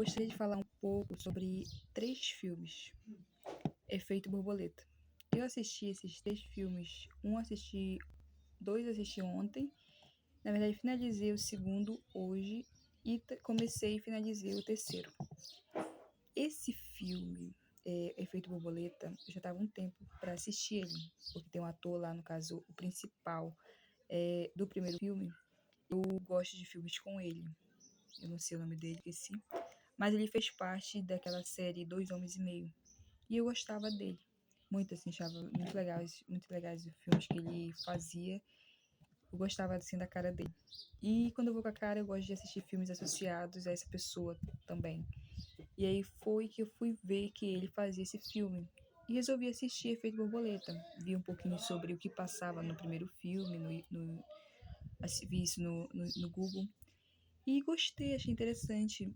Gostaria de falar um pouco sobre 3 filmes. Efeito Borboleta. Eu assisti esses 3 filmes, 2 assisti ontem, na verdade finalizei o segundo hoje e comecei e finalizei o terceiro. Esse filme, Efeito Borboleta, eu já estava um tempo para assistir ele, porque tem um ator lá, no caso, o principal do primeiro filme. Eu gosto de filmes com ele, eu não sei o nome dele, esqueci, mas ele fez parte daquela série Dois Homens e Meio. E eu gostava dele. Muito, assim, achava muito legais os filmes que ele fazia. Eu gostava, assim, da cara dele. E quando eu vou com a cara, eu gosto de assistir filmes associados a essa pessoa também. E aí foi que eu fui ver que ele fazia esse filme. E resolvi assistir Efeito Borboleta. Vi um pouquinho sobre o que passava no primeiro filme, vi isso no Google. E gostei, achei interessante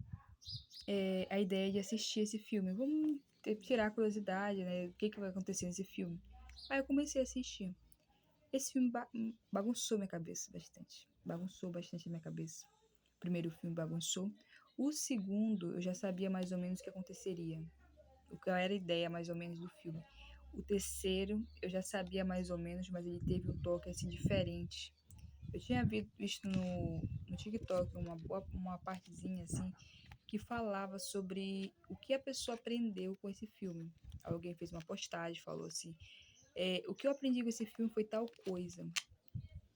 a ideia de assistir esse filme. Vamos tirar a curiosidade, né? O que vai acontecer nesse filme. Aí eu comecei a assistir. Esse filme bagunçou minha cabeça bastante. Bagunçou bastante a minha cabeça. O primeiro filme bagunçou. O segundo, eu já sabia mais ou menos o que aconteceria. O que era a ideia mais ou menos do filme. O terceiro, eu já sabia mais ou menos, mas ele teve um toque assim diferente. Eu tinha visto no TikTok uma partezinha assim que falava sobre o que a pessoa aprendeu com esse filme. Alguém fez uma postagem, falou assim: o que eu aprendi com esse filme foi tal coisa.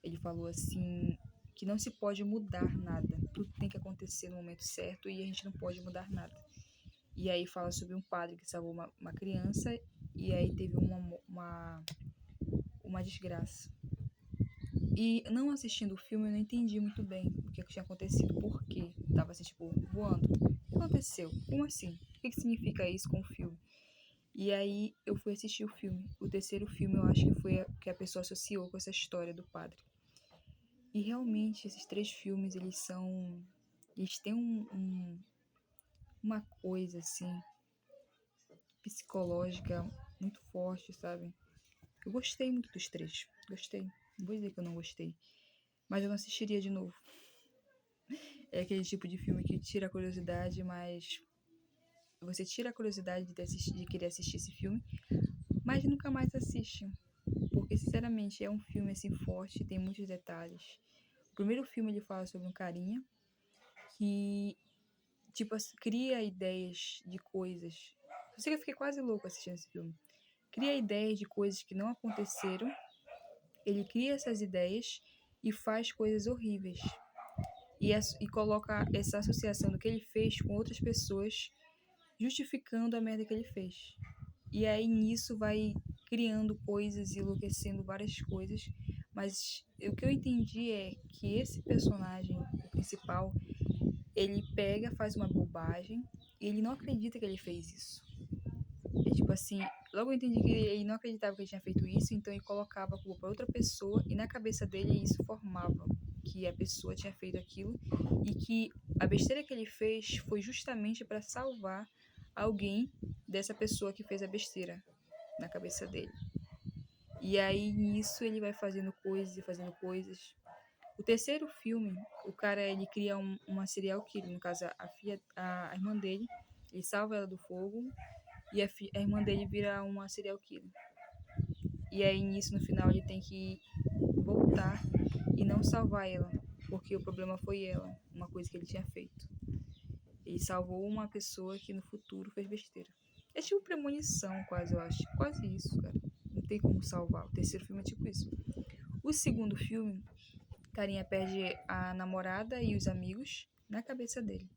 Ele falou assim que não se pode mudar nada, tudo tem que acontecer no momento certo e a gente não pode mudar nada. E aí fala sobre um padre que salvou uma criança e aí teve uma desgraça. E não assistindo o filme, eu não entendi muito bem o que tinha acontecido, por quê. Tava assim, tipo, voando. O que aconteceu? Como assim? O que significa isso com o filme? E aí eu fui assistir o filme. O terceiro filme eu acho que foi que a pessoa associou com essa história do padre. E realmente esses 3 filmes, eles têm uma coisa assim, psicológica muito forte, sabe? Eu gostei muito dos 3. Gostei. Não vou dizer que eu não gostei. Mas eu não assistiria de novo. É aquele tipo de filme que tira a curiosidade, mas você tira a curiosidade de querer assistir esse filme, mas nunca mais assiste. Porque, sinceramente, é um filme assim forte, tem muitos detalhes. O primeiro filme ele fala sobre um carinha que, tipo, cria ideias de coisas. Eu sei que eu fiquei quase louco assistindo esse filme. Cria ideias de coisas que não aconteceram. Ele cria essas ideias e faz coisas horríveis. E coloca essa associação do que ele fez com outras pessoas, justificando a merda que ele fez. E aí nisso vai criando coisas e enlouquecendo várias coisas. Mas o que eu entendi é que esse personagem, o principal, ele pega, faz uma bobagem e ele não acredita que ele fez isso. É tipo assim, logo eu entendi que ele não acreditava que ele tinha feito isso, então ele colocava a culpa para outra pessoa e na cabeça dele isso formava que a pessoa tinha feito aquilo e que a besteira que ele fez foi justamente para salvar alguém dessa pessoa que fez a besteira na cabeça dele. E aí nisso ele vai fazendo coisas e fazendo coisas. O terceiro filme, o cara ele cria uma serial killer, no caso a irmã dele, ele salva ela do fogo e a irmã dele vira uma serial killer. E aí nisso no final ele tem que voltar e não salvar ela, porque o problema foi ela, uma coisa que ele tinha feito. Ele salvou uma pessoa que no futuro fez besteira. É tipo premonição, quase, eu acho. Quase isso, cara. Não tem como salvar. O terceiro filme é tipo isso. O segundo filme, carinha perde a namorada e os amigos na cabeça dele.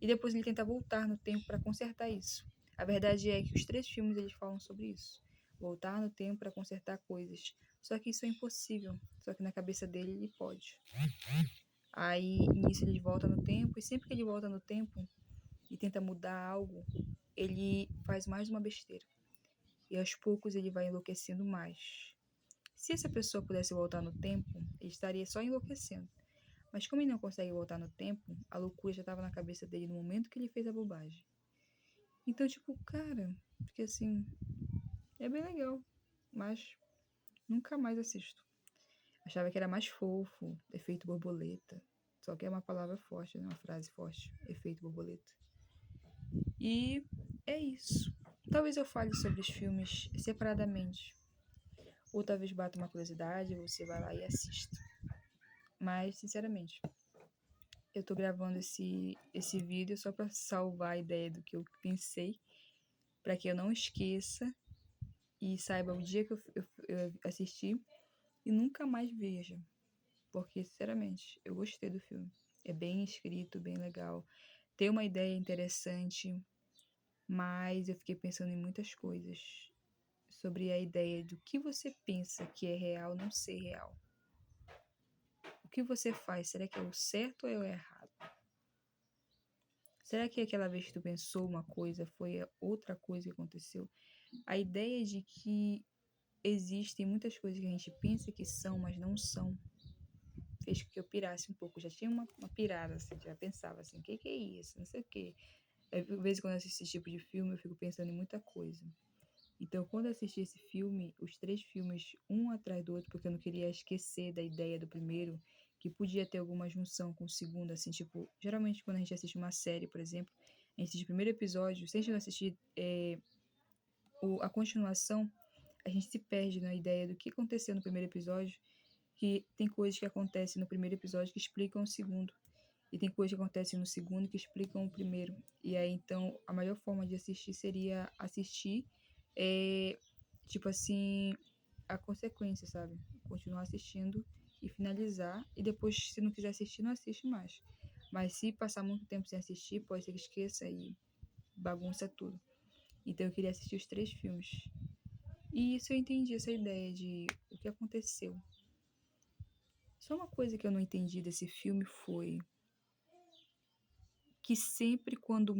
E depois ele tenta voltar no tempo para consertar isso. A verdade é que os 3 filmes eles falam sobre isso. Voltar no tempo para consertar coisas. Só que isso é impossível. Só que na cabeça dele ele pode. Aí nisso ele volta no tempo e sempre que ele volta no tempo e tenta mudar algo, ele faz mais uma besteira. E aos poucos ele vai enlouquecendo mais. Se essa pessoa pudesse voltar no tempo, ele estaria só enlouquecendo. Mas como ele não consegue voltar no tempo, a loucura já estava na cabeça dele no momento que ele fez a bobagem. Então, tipo, cara, porque assim, é bem legal, mas nunca mais assisto. Achava que era mais fofo, efeito borboleta. Só que é uma palavra forte, né? Uma frase forte, efeito borboleta. E é isso. Talvez eu fale sobre os filmes separadamente. Ou talvez bata uma curiosidade, você vai lá e assista. Mas, sinceramente, eu tô gravando esse vídeo só pra salvar a ideia do que eu pensei, pra que eu não esqueça e saiba o dia que eu assisti e nunca mais veja. Porque, sinceramente, eu gostei do filme. É bem escrito, bem legal. Tem uma ideia interessante, mas eu fiquei pensando em muitas coisas sobre a ideia do que você pensa que é real não ser real. O que você faz, será que é o certo ou é o errado? Será que aquela vez que tu pensou uma coisa foi outra coisa que aconteceu? A ideia de que existem muitas coisas que a gente pensa que são, mas não são, fez com que eu pirasse um pouco. Já tinha uma pirada, assim, já pensava assim, o que é isso? Não sei o quê. Às vezes, quando eu assisto esse tipo de filme, eu fico pensando em muita coisa. Então, quando eu assisti esse filme, os três filmes, um atrás do outro, porque eu não queria esquecer da ideia do primeiro, que podia ter alguma junção com o segundo, assim, tipo, geralmente quando a gente assiste uma série, por exemplo, a gente assiste o primeiro episódio, se a gente não assistir a continuação, a gente se perde na ideia do que aconteceu no primeiro episódio, que tem coisas que acontecem no primeiro episódio que explicam o segundo. E tem coisas que acontecem no segundo que explicam o primeiro. E aí, então, a melhor forma de assistir seria assistir, é, tipo assim, a consequência, sabe? Continuar assistindo e finalizar. E depois, se não quiser assistir, não assiste mais. Mas se passar muito tempo sem assistir, pode ser que esqueça e bagunça tudo. Então, eu queria assistir os três filmes. E isso eu entendi, essa ideia de o que aconteceu. Só uma coisa que eu não entendi desse filme foi que sempre quando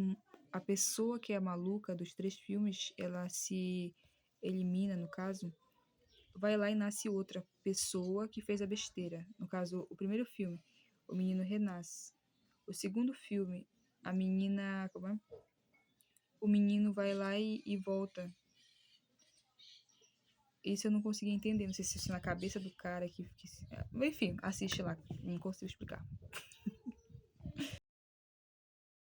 a pessoa que é maluca dos três filmes, ela se elimina, no caso, vai lá e nasce outra pessoa que fez a besteira. No caso, o primeiro filme, o menino renasce. O segundo filme, a menina, como é? O menino vai lá e volta. Isso eu não consegui entender. Não sei se isso é na cabeça do cara que enfim, assiste lá. Não consigo explicar.